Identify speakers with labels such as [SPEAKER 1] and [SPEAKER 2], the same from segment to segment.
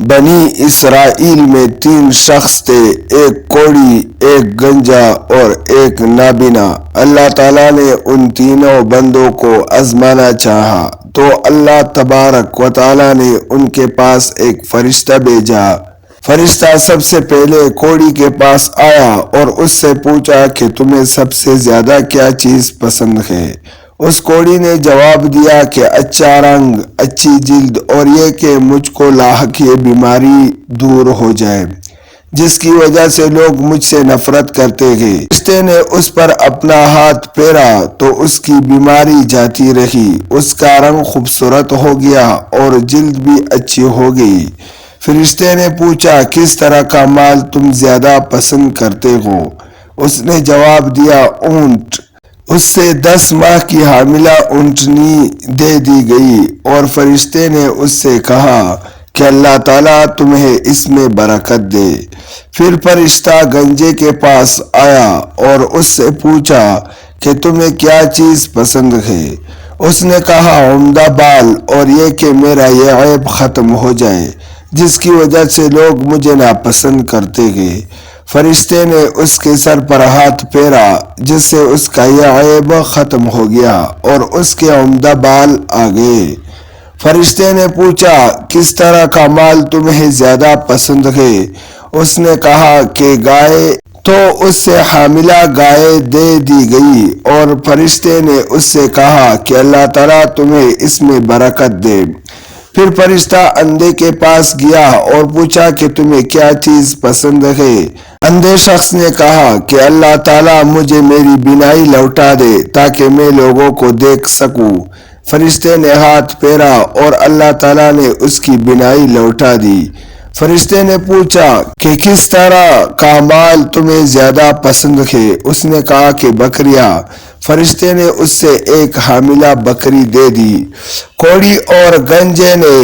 [SPEAKER 1] بنی اسرائیل میں 3 شخص تھے، ایک کوڑی، ایک گنجا اور ایک نابینا۔ اللہ تعالیٰ نے ان تینوں بندوں کو آزمانا چاہا تو اللہ تبارک و تعالیٰ نے ان کے پاس ایک فرشتہ بھیجا۔ فرشتہ سب سے پہلے کوڑی کے پاس آیا اور اس سے پوچھا کہ تمہیں سب سے زیادہ کیا چیز پسند ہے؟ اس کوڑی نے جواب دیا کہ اچھا رنگ، اچھی جلد اور یہ کہ مجھ کو لاحق یہ بیماری دور ہو جائے جس کی وجہ سے لوگ مجھ سے نفرت کرتے گئے۔ فرشتے نے اس پر اپنا ہاتھ پھیرا تو اس کی بیماری جاتی رہی، اس کا رنگ خوبصورت ہو گیا اور جلد بھی اچھی ہو گئی۔ فرشتے نے پوچھا کس طرح کا مال تم زیادہ پسند کرتے ہو؟ اس نے جواب دیا اونٹ۔ اس سے 10 ماہ کی حاملہ اونٹنی دے دی گئی اور فرشتے نے اس سے کہا کہ اللہ تعالیٰ تمہیں اس میں برکت دے۔ پھر فرشتہ گنجے کے پاس آیا اور اس سے پوچھا کہ تمہیں کیا چیز پسند ہے؟ اس نے کہا عمدہ بال اور یہ کہ میرا یہ عیب ختم ہو جائے جس کی وجہ سے لوگ مجھے ناپسند کرتے گئے۔ فرشتے نے اس کے سر پر ہاتھ پھیرا جس سے اس کا یہ عیب ختم ہو گیا اور اس کے عمدہ بال آ گئے۔ فرشتے نے پوچھا کس طرح کا مال تمہیں زیادہ پسند ہے؟ اس نے کہا کہ گائے، تو اس سے حاملہ گائے دے دی گئی اور فرشتے نے اس سے کہا کہ اللہ تعالیٰ تمہیں اس میں برکت دے۔ پھر فرشتہ اندھے کے پاس گیا اور پوچھا کہ تمہیں کیا چیز پسند ہے؟ اندھے شخص نے کہا کہ اللہ تعالیٰ مجھے میری بینائی لوٹا دے تاکہ میں لوگوں کو دیکھ سکوں۔ فرشتے نے ہاتھ پھیرا اور اللہ تعالیٰ نے اس کی بینائی لوٹا دی۔ فرشتے نے پوچھا کہ کس طرح کا مال تمہیں زیادہ پسند ہے؟ اس نے کہا کہ بکریاں۔ فرشتے نے اس سے ایک حاملہ بکری دے دی۔ کوڑی اور گنجے نے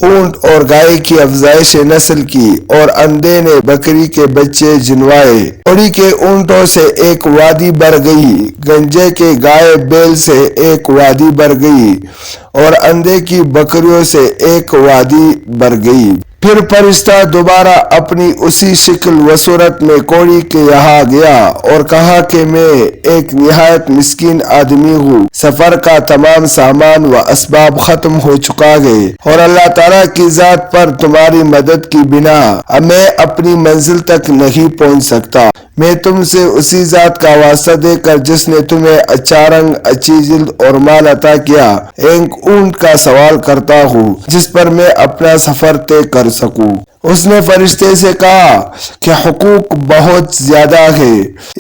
[SPEAKER 1] اونٹ اور گائے کی افزائش نسل کی اور اندھے نے بکری کے بچے جنوائے۔ کوڑی کے اونٹوں سے ایک وادی بھر گئی، گنجے کے گائے بیل سے ایک وادی بھر گئی اور اندھے کی بکریوں سے ایک وادی بھر گئی۔ پھر فرشتہ دوبارہ اپنی اسی شکل و صورت میں کوڑی کے یہاں گیا اور کہا کہ میں ایک نہایت مسکین آدمی ہوں، سفر کا تمام سامان و اسباب ختم ہو چکا ہے اور اللہ تعالیٰ کی ذات پر تمہاری مدد کی بنا میں اپنی منزل تک نہیں پہنچ سکتا۔ میں تم سے اسی ذات کا واسطہ دے کر جس نے تمہیں اچھا رنگ، اچھی جلد اور مال عطا کیا، ایک اونٹ کا سوال کرتا ہوں جس پر میں اپنا سفر طے کر سکوں۔ اس نے فرشتے سے کہا کہ حقوق بہت زیادہ ہے،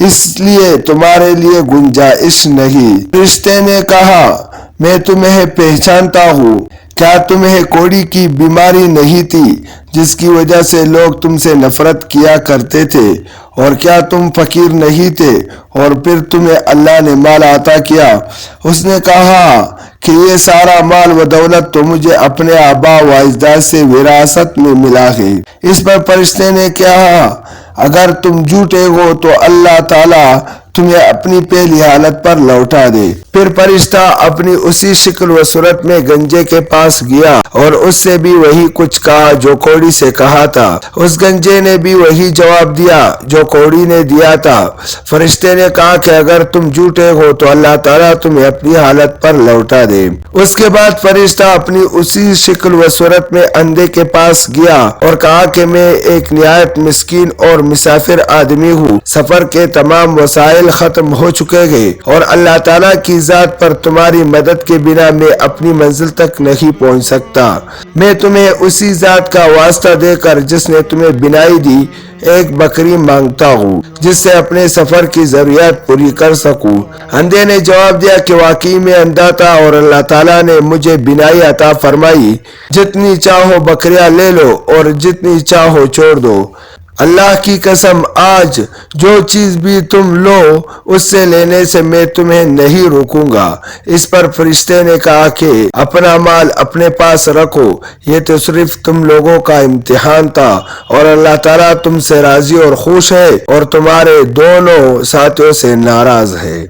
[SPEAKER 1] اس لیے تمہارے لیے گنجائش نہیں۔ فرشتے نے کہا میں تمہیں پہچانتا ہوں، کیا تمہیں کوڑی کی بیماری نہیں تھی جس کی وجہ سے لوگ تم سے نفرت کیا کرتے تھے؟ اور کیا تم فقیر نہیں تھے اور پھر تمہیں اللہ نے مال عطا کیا؟ اس نے کہا کہ یہ سارا مال و دولت تو مجھے اپنے آبا و اجداد سے وراثت میں ملا ہے۔ اس پر فرشتے نے کہا اگر تم جھوٹے ہو تو اللہ تعالیٰ تمہیں اپنی پہلی حالت پر لوٹا دے۔ پھر فرشتہ اپنی اسی شکل و صورت میں گنجے کے پاس گیا اور اس سے بھی وہی کچھ کہا جو کوڑی سے کہا تھا۔ اس گنجے نے بھی وہی جواب دیا جو کوڑی نے دیا تھا۔ فرشتے نے کہا کہ اگر تم جھوٹے ہو تو اللہ تعالیٰ تمہیں اپنی حالت پر لوٹا دے۔ اس کے بعد فرشتہ اپنی اسی شکل و صورت میں اندھے کے پاس گیا اور کہا کہ میں ایک نہایت مسکین اور مسافر آدمی ہوں، سفر کے تمام وسائل ختم ہو چکے گئے اور اللہ تعالیٰ کی ذات پر تمہاری مدد کے بنا میں اپنی منزل تک نہیں پہنچ سکتا۔ میں تمہیں اسی ذات کا واسطہ دے کر جس نے تمہیں بینائی دی ایک بکری مانگتا ہوں جس سے اپنے سفر کی ضروریات پوری کر سکوں۔ اندھے نے جواب دیا کہ واقعی میں اندھا تھا اور اللہ تعالیٰ نے مجھے بینائی عطا فرمائی، جتنی چاہو بکریاں لے لو اور جتنی چاہو چھوڑ دو۔ اللہ کی قسم آج جو چیز بھی تم لو اس سے لینے سے میں تمہیں نہیں روکوں گا۔ اس پر فرشتے نے کہا کہ اپنا مال اپنے پاس رکھو، یہ تو صرف تم لوگوں کا امتحان تھا اور اللہ تعالیٰ تم سے راضی اور خوش ہے اور تمہارے دونوں ساتھیوں سے ناراض ہے۔